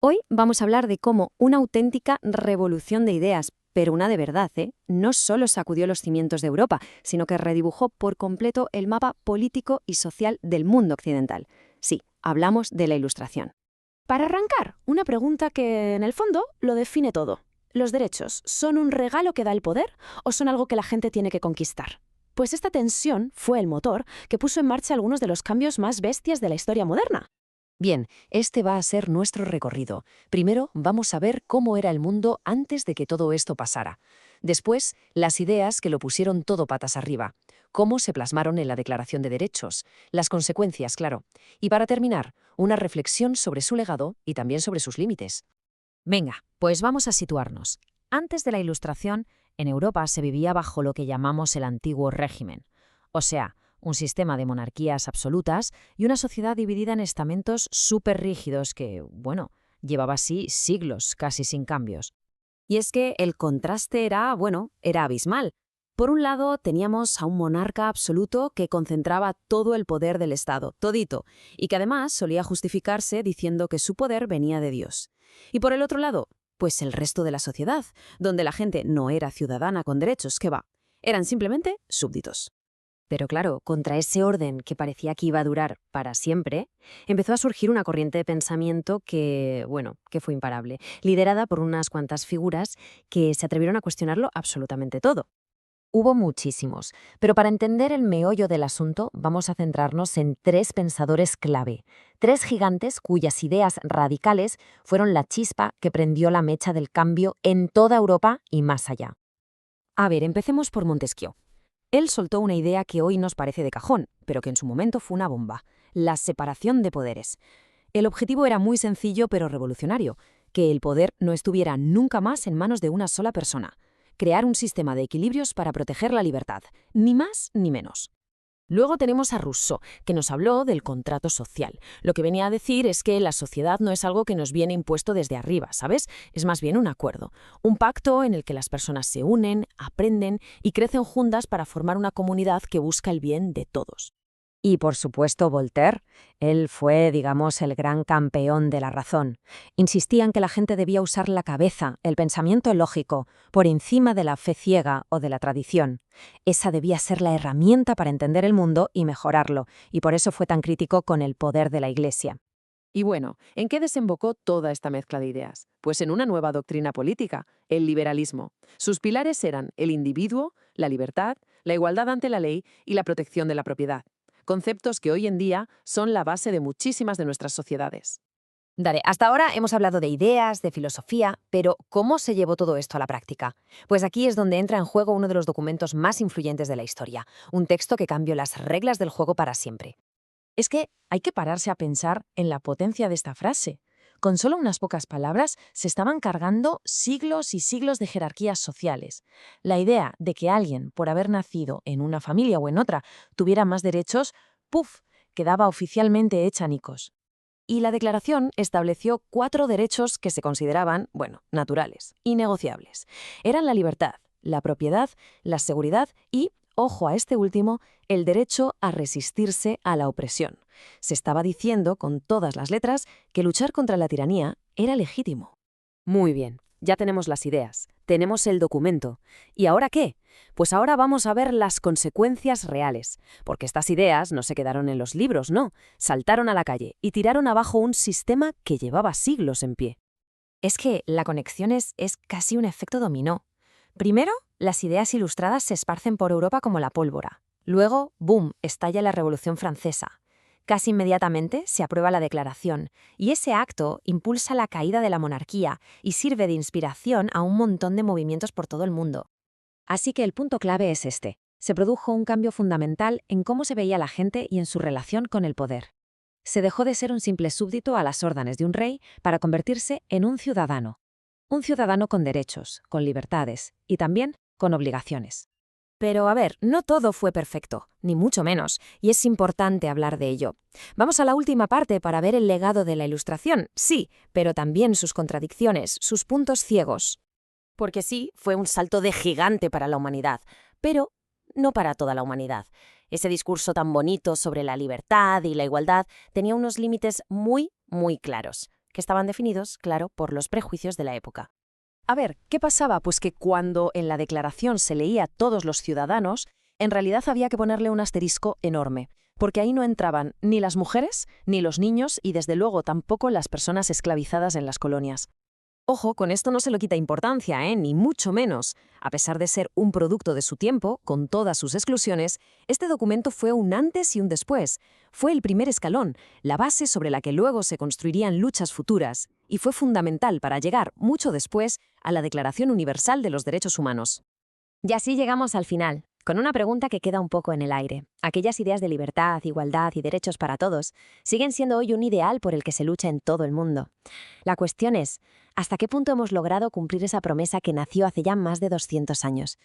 Hoy vamos a hablar de cómo una auténtica revolución de ideas, pero una de verdad, no solo sacudió los cimientos de Europa, sino que redibujó por completo el mapa político y social del mundo occidental. Sí, hablamos de la Ilustración. Para arrancar, una pregunta que, en el fondo, lo define todo. ¿Los derechos son un regalo que da el poder o son algo que la gente tiene que conquistar? Pues esta tensión fue el motor que puso en marcha algunos de los cambios más bestias de la historia moderna. Bien, este va a ser nuestro recorrido. Primero vamos a ver cómo era el mundo antes de que todo esto pasara. Después, las ideas que lo pusieron todo patas arriba. Cómo se plasmaron en la Declaración de Derechos. Las consecuencias, claro. Y para terminar, una reflexión sobre su legado y también sobre sus límites. Venga, pues vamos a situarnos. Antes de la Ilustración, en Europa se vivía bajo lo que llamamos el antiguo régimen, o sea, un sistema de monarquías absolutas y una sociedad dividida en estamentos súper rígidos que, bueno, llevaba así siglos casi sin cambios. Y es que el contraste era abismal. Por un lado, teníamos a un monarca absoluto que concentraba todo el poder del Estado, todito, y que además solía justificarse diciendo que su poder venía de Dios. Y por el otro lado, pues el resto de la sociedad, donde la gente no era ciudadana con derechos, que va, eran simplemente súbditos. Pero claro, contra ese orden que parecía que iba a durar para siempre, empezó a surgir una corriente de pensamiento que fue imparable, liderada por unas cuantas figuras que se atrevieron a cuestionarlo absolutamente todo. Hubo muchísimos, pero para entender el meollo del asunto vamos a centrarnos en tres pensadores clave, tres gigantes cuyas ideas radicales fueron la chispa que prendió la mecha del cambio en toda Europa y más allá. A ver, empecemos por Montesquieu. Él soltó una idea que hoy nos parece de cajón, pero que en su momento fue una bomba: la separación de poderes. El objetivo era muy sencillo pero revolucionario: que el poder no estuviera nunca más en manos de una sola persona. Crear un sistema de equilibrios para proteger la libertad, ni más ni menos. Luego tenemos a Rousseau, que nos habló del contrato social. Lo que venía a decir es que la sociedad no es algo que nos viene impuesto desde arriba, ¿sabes? Es más bien un acuerdo, un pacto en el que las personas se unen, aprenden y crecen juntas para formar una comunidad que busca el bien de todos. Y por supuesto Voltaire, él fue, digamos, el gran campeón de la razón. Insistía en que la gente debía usar la cabeza, el pensamiento lógico, por encima de la fe ciega o de la tradición. Esa debía ser la herramienta para entender el mundo y mejorarlo, y por eso fue tan crítico con el poder de la Iglesia. Y bueno, ¿en qué desembocó toda esta mezcla de ideas? Pues en una nueva doctrina política, el liberalismo. Sus pilares eran el individuo, la libertad, la igualdad ante la ley y la protección de la propiedad. Conceptos que hoy en día son la base de muchísimas de nuestras sociedades. Dale, hasta ahora hemos hablado de ideas, de filosofía, pero ¿cómo se llevó todo esto a la práctica? Pues aquí es donde entra en juego uno de los documentos más influyentes de la historia, un texto que cambió las reglas del juego para siempre. Es que hay que pararse a pensar en la potencia de esta frase. Con solo unas pocas palabras se estaban cargando siglos y siglos de jerarquías sociales. La idea de que alguien, por haber nacido en una familia o en otra, tuviera más derechos, ¡puf!, quedaba oficialmente hecha anicos. Y la declaración estableció 4 derechos que se consideraban, naturales, innegociables. Eran la libertad, la propiedad, la seguridad y, ojo a este último, el derecho a resistirse a la opresión. Se estaba diciendo con todas las letras que luchar contra la tiranía era legítimo. Muy bien, ya tenemos las ideas, tenemos el documento. ¿Y ahora qué? Pues ahora vamos a ver las consecuencias reales, porque estas ideas no se quedaron en los libros, no, saltaron a la calle y tiraron abajo un sistema que llevaba siglos en pie. Es que la conexión es casi un efecto dominó. Primero, las ideas ilustradas se esparcen por Europa como la pólvora. Luego, ¡boom!, estalla la Revolución Francesa. Casi inmediatamente se aprueba la Declaración, y ese acto impulsa la caída de la monarquía y sirve de inspiración a un montón de movimientos por todo el mundo. Así que el punto clave es este: se produjo un cambio fundamental en cómo se veía la gente y en su relación con el poder. Se dejó de ser un simple súbdito a las órdenes de un rey para convertirse en un ciudadano. Un ciudadano con derechos, con libertades y también con obligaciones. Pero a ver, no todo fue perfecto, ni mucho menos, y es importante hablar de ello. Vamos a la última parte para ver el legado de la Ilustración, sí, pero también sus contradicciones, sus puntos ciegos. Porque sí, fue un salto de gigante para la humanidad, pero no para toda la humanidad. Ese discurso tan bonito sobre la libertad y la igualdad tenía unos límites muy, muy claros. que estaban definidos, claro, por los prejuicios de la época. A ver, ¿qué pasaba? Pues que cuando en la declaración se leía todos los ciudadanos, en realidad había que ponerle un asterisco enorme, porque ahí no entraban ni las mujeres, ni los niños y desde luego tampoco las personas esclavizadas en las colonias. Ojo, con esto no se lo quita importancia, ni mucho menos. A pesar de ser un producto de su tiempo, con todas sus exclusiones, este documento fue un antes y un después. Fue el primer escalón, la base sobre la que luego se construirían luchas futuras, y fue fundamental para llegar, mucho después, a la Declaración Universal de los Derechos Humanos. Y así llegamos al final, con una pregunta que queda un poco en el aire. Aquellas ideas de libertad, igualdad y derechos para todos siguen siendo hoy un ideal por el que se lucha en todo el mundo. La cuestión es, ¿hasta qué punto hemos logrado cumplir esa promesa que nació hace ya más de 200 años?